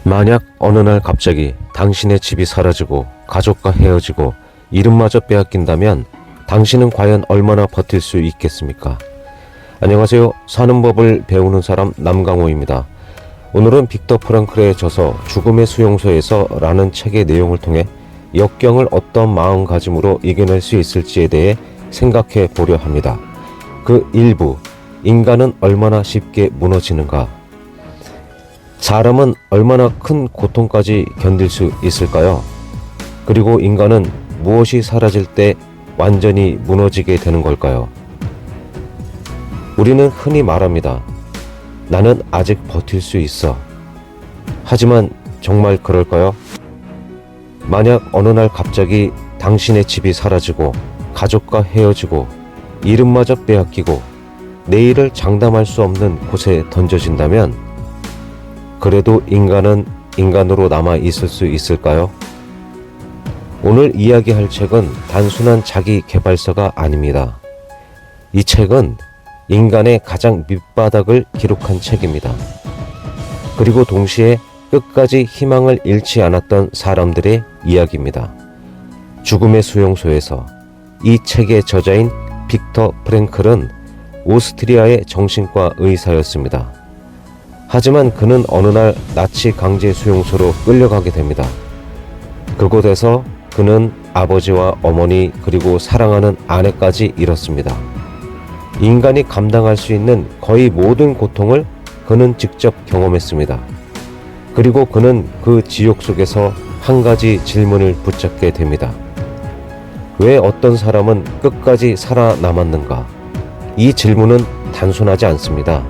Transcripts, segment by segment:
만약 어느 날 갑자기 당신의 집이 사라지고 가족과 헤어지고 이름마저 빼앗긴다면 당신은 과연 얼마나 버틸 수 있겠습니까? 안녕하세요. 사는 법을 배우는 사람 남강호입니다. 오늘은 빅터 프랑클의 저서 죽음의 수용소에서 라는 책의 내용을 통해 역경을 어떤 마음가짐으로 이겨낼 수 있을지에 대해 생각해 보려 합니다. 그 일부, 인간은 얼마나 쉽게 무너지는가? 사람은 얼마나 큰 고통까지 견딜 수 있을까요? 그리고 인간은 무엇이 사라질 때 완전히 무너지게 되는 걸까요? 우리는 흔히 말합니다. 나는 아직 버틸 수 있어. 하지만 정말 그럴까요? 만약 어느 날 갑자기 당신의 집이 사라지고 가족과 헤어지고 이름마저 빼앗기고 내일을 장담할 수 없는 곳에 던져진다면 그래도 인간은 인간으로 남아 있을 수 있을까요? 오늘 이야기할 책은 단순한 자기 개발서가 아닙니다. 이 책은 인간의 가장 밑바닥을 기록한 책입니다. 그리고 동시에 끝까지 희망을 잃지 않았던 사람들의 이야기입니다. 죽음의 수용소에서 이 책의 저자인 빅터 프랭클은 오스트리아의 정신과 의사였습니다. 하지만 그는 어느 날 나치 강제 수용소로 끌려가게 됩니다. 그곳에서 그는 아버지와 어머니 그리고 사랑하는 아내까지 잃었습니다. 인간이 감당할 수 있는 거의 모든 고통을 그는 직접 경험했습니다. 그리고 그는 그 지옥 속에서 한 가지 질문을 붙잡게 됩니다. 왜 어떤 사람은 끝까지 살아남았는가? 이 질문은 단순하지 않습니다.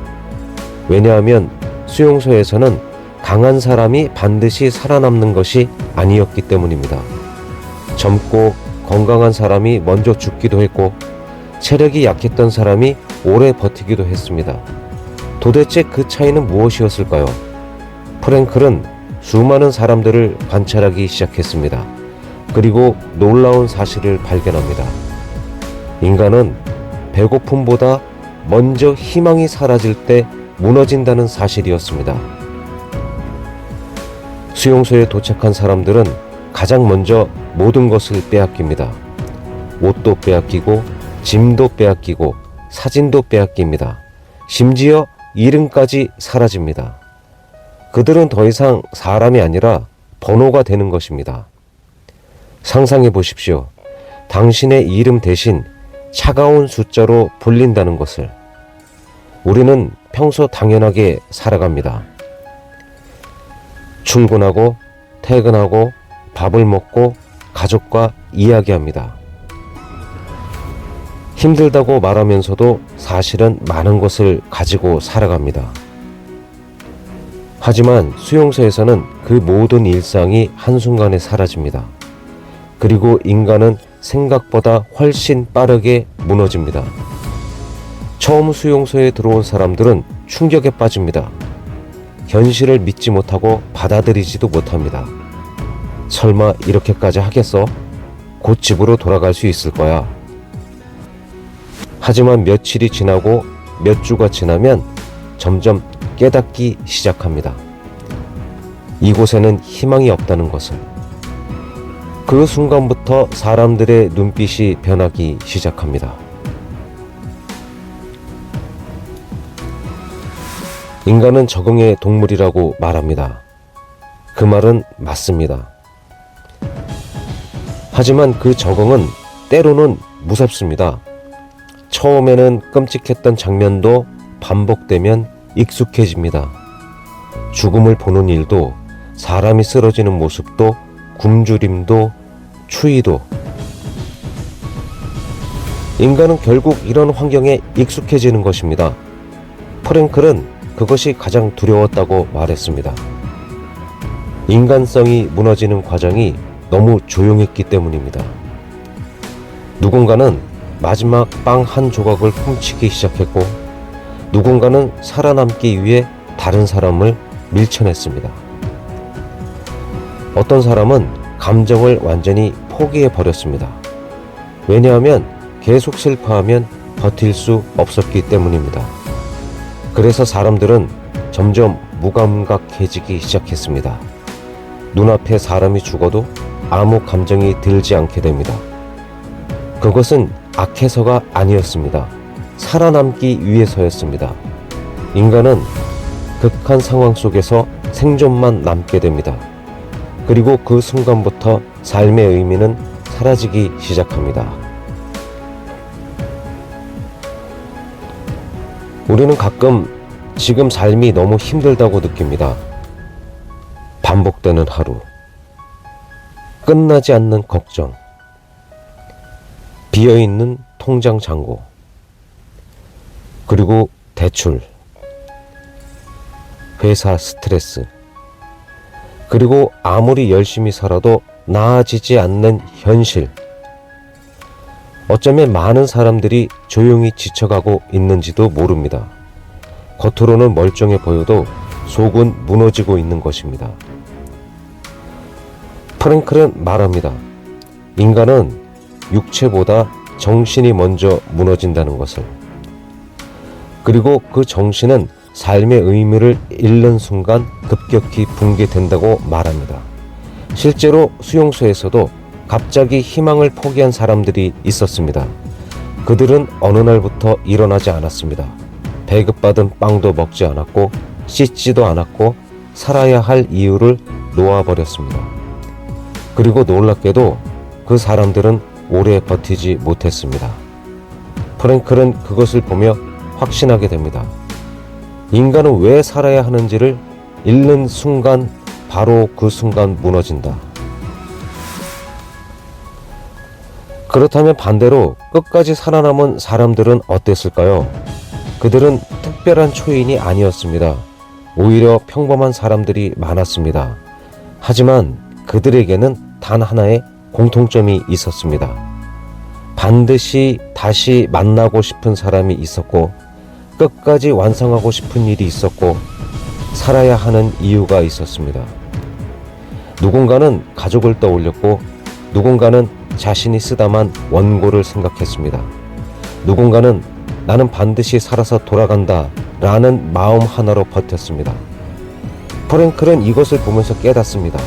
왜냐하면 수용소에서는 강한 사람이 반드시 살아남는 것이 아니었기 때문입니다. 젊고 건강한 사람이 먼저 죽기도 했고 체력이 약했던 사람이 오래 버티기도 했습니다. 도대체 그 차이는 무엇이었을까요? 프랭클은 수많은 사람들을 관찰하기 시작했습니다. 그리고 놀라운 사실을 발견합니다. 인간은 배고픔보다 먼저 희망이 사라질 때 무너진다는 사실이었습니다. 수용소에 도착한 사람들은 가장 먼저 모든 것을 빼앗깁니다. 옷도 빼앗기고 짐도 빼앗기고 사진도 빼앗깁니다. 심지어 이름까지 사라집니다. 그들은 더 이상 사람이 아니라 번호가 되는 것입니다. 상상해 보십시오. 당신의 이름 대신 차가운 숫자로 불린다는 것을. 우리는 평소 당연하게 살아갑니다. 출근하고 퇴근하고 밥을 먹고 가족과 이야기합니다. 힘들다고 말하면서도 사실은 많은 것을 가지고 살아갑니다. 하지만 수용소에서는 그 모든 일상이 한순간에 사라집니다. 그리고 인간은 생각보다 훨씬 빠르게 무너집니다. 처음 수용소에 들어온 사람들은 충격에 빠집니다. 현실을 믿지 못하고 받아들이지도 못합니다. 설마 이렇게까지 하겠어? 곧 집으로 돌아갈 수 있을 거야. 하지만 며칠이 지나고 몇 주가 지나면 점점 깨닫기 시작합니다. 이곳에는 희망이 없다는 것을. 그 순간부터 사람들의 눈빛이 변하기 시작합니다. 인간은 적응의 동물이라고 말합니다. 그 말은 맞습니다. 하지만 그 적응은 때로는 무섭습니다. 처음에는 끔찍했던 장면도 반복되면 익숙해집니다. 죽음을 보는 일도, 사람이 쓰러지는 모습도, 굶주림도, 추위도. 인간은 결국 이런 환경에 익숙해지는 것입니다. 프랭클은 그것이 가장 두려웠다고 말했습니다. 인간성이 무너지는 과정이 너무 조용했기 때문입니다. 누군가는 마지막 빵 한 조각을 훔치기 시작했고 누군가는 살아남기 위해 다른 사람을 밀쳐냈습니다. 어떤 사람은 감정을 완전히 포기해 버렸습니다. 왜냐하면 계속 슬퍼하면 버틸 수 없었기 때문입니다. 그래서 사람들은 점점 무감각해지기 시작했습니다. 눈앞에 사람이 죽어도 아무 감정이 들지 않게 됩니다. 그것은 악해서가 아니었습니다. 살아남기 위해서였습니다. 인간은 극한 상황 속에서 생존만 남게 됩니다. 그리고 그 순간부터 삶의 의미는 사라지기 시작합니다. 우리는 가끔 지금 삶이 너무 힘들다고 느낍니다. 반복되는 하루, 끝나지 않는 걱정, 비어있는 통장 잔고, 그리고 대출, 회사 스트레스, 그리고 아무리 열심히 살아도 나아지지 않는 현실. 어쩌면 많은 사람들이 조용히 지쳐가고 있는지도 모릅니다. 겉으로는 멀쩡해 보여도 속은 무너지고 있는 것입니다. 프랭클은 말합니다. 인간은 육체보다 정신이 먼저 무너진다는 것을. 그리고 그 정신은 삶의 의미를 잃는 순간 급격히 붕괴된다고 말합니다. 실제로 수용소에서도 갑자기 희망을 포기한 사람들이 있었습니다. 그들은 어느 날부터 일어나지 않았습니다. 배급받은 빵도 먹지 않았고 씻지도 않았고 살아야 할 이유를 놓아버렸습니다. 그리고 놀랍게도 그 사람들은 오래 버티지 못했습니다. 프랭클은 그것을 보며 확신하게 됩니다. 인간은 왜 살아야 하는지를 잃는 순간 바로 그 순간 무너진다. 그렇다면 반대로 끝까지 살아남은 사람들은 어땠을까요? 그들은 특별한 초인이 아니었습니다. 오히려 평범한 사람들이 많았습니다. 하지만 그들에게는 단 하나의 공통점이 있었습니다. 반드시 다시 만나고 싶은 사람이 있었고, 끝까지 완성하고 싶은 일이 있었고, 살아야 하는 이유가 있었습니다. 누군가는 가족을 떠올렸고, 누군가는 자신이 쓰다만 원고를 생각했습니다. 누군가는 나는 반드시 살아서 돌아간다 라는 마음 하나로 버텼습니다. 프랭클은 이것을 보면서 깨닫습니다.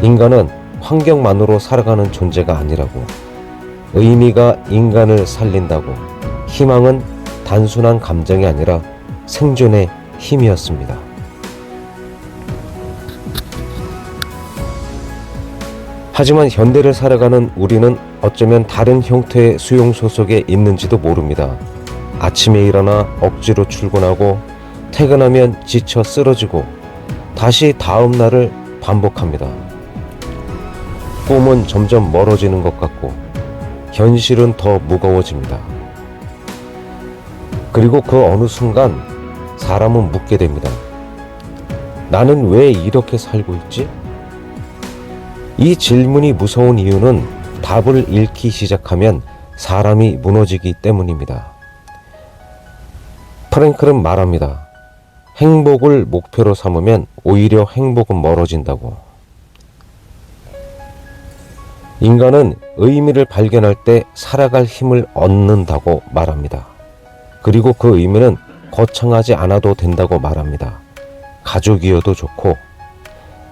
인간은 환경만으로 살아가는 존재가 아니라고. 의미가 인간을 살린다고. 희망은 단순한 감정이 아니라 생존의 힘이었습니다. 하지만 현대를 살아가는 우리는 어쩌면 다른 형태의 수용소 속에 있는지도 모릅니다. 아침에 일어나 억지로 출근하고 퇴근하면 지쳐 쓰러지고 다시 다음 날을 반복합니다. 꿈은 점점 멀어지는 것 같고 현실은 더 무거워집니다. 그리고 그 어느 순간 사람은 묻게 됩니다. 나는 왜 이렇게 살고 있지? 이 질문이 무서운 이유는 답을 잃기 시작하면 사람이 무너지기 때문입니다. 프랭클은 말합니다. 행복을 목표로 삼으면 오히려 행복은 멀어진다고. 인간은 의미를 발견할 때 살아갈 힘을 얻는다고 말합니다. 그리고 그 의미는 거창하지 않아도 된다고 말합니다. 가족이어도 좋고,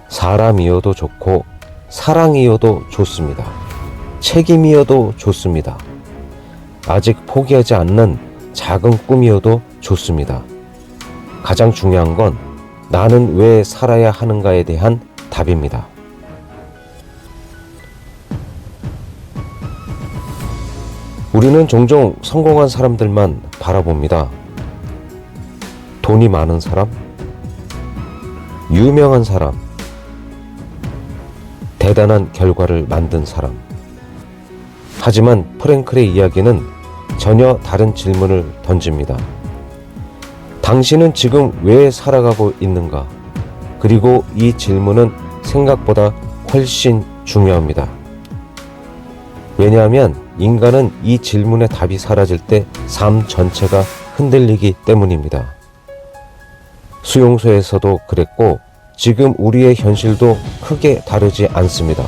사람이어도 좋고, 사랑이어도 좋습니다. 책임이어도 좋습니다. 아직 포기하지 않는 작은 꿈이어도 좋습니다. 가장 중요한 건 나는 왜 살아야 하는가에 대한 답입니다. 우리는 종종 성공한 사람들만 바라봅니다. 돈이 많은 사람, 유명한 사람, 대단한 결과를 만든 사람. 하지만 프랭클의 이야기는 전혀 다른 질문을 던집니다. 당신은 지금 왜 살아가고 있는가? 그리고 이 질문은 생각보다 훨씬 중요합니다. 왜냐하면 인간은 이 질문의 답이 사라질 때 삶 전체가 흔들리기 때문입니다. 수용소에서도 그랬고 지금 우리의 현실도 크게 다르지 않습니다.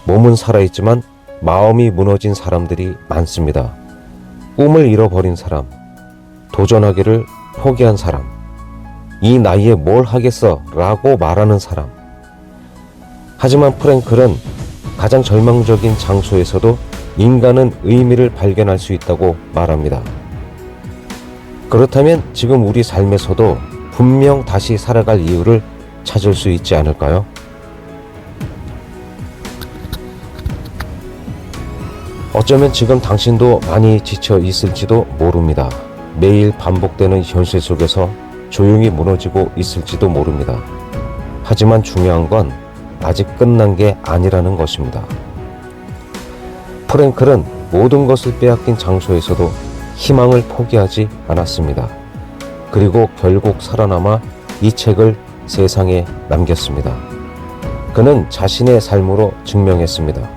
몸은 살아있지만 마음이 무너진 사람들이 많습니다. 꿈을 잃어버린 사람, 도전하기를 포기한 사람, 이 나이에 뭘 하겠어 라고 말하는 사람. 하지만 프랭클은 가장 절망적인 장소에서도 인간은 의미를 발견할 수 있다고 말합니다. 그렇다면 지금 우리 삶에서도 분명 다시 살아갈 이유를 찾을 수 있지 않을까요? 어쩌면 지금 당신도 많이 지쳐 있을지도 모릅니다. 매일 반복되는 현실 속에서 조용히 무너지고 있을지도 모릅니다. 하지만 중요한 건 아직 끝난 게 아니라는 것입니다. 프랭클은 모든 것을 빼앗긴 장소에서도 희망을 포기하지 않았습니다. 그리고 결국 살아남아 이 책을 세상에 남겼습니다. 그는 자신의 삶으로 증명했습니다.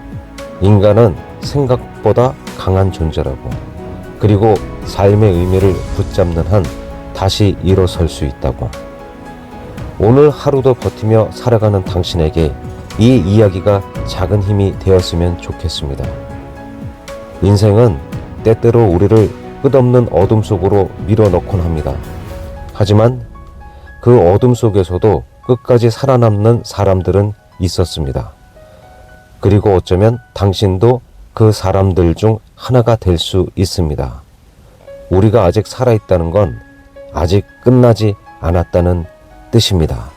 인간은 생각보다 강한 존재라고, 그리고 삶의 의미를 붙잡는 한 다시 일어설 수 있다고. 오늘 하루도 버티며 살아가는 당신에게 이 이야기가 작은 힘이 되었으면 좋겠습니다. 인생은 때때로 우리를 끝없는 어둠 속으로 밀어넣곤 합니다. 하지만 그 어둠 속에서도 끝까지 살아남는 사람들은 있었습니다. 그리고 어쩌면 당신도 그 사람들 중 하나가 될 수 있습니다. 우리가 아직 살아있다는 건 아직 끝나지 않았다는 뜻입니다.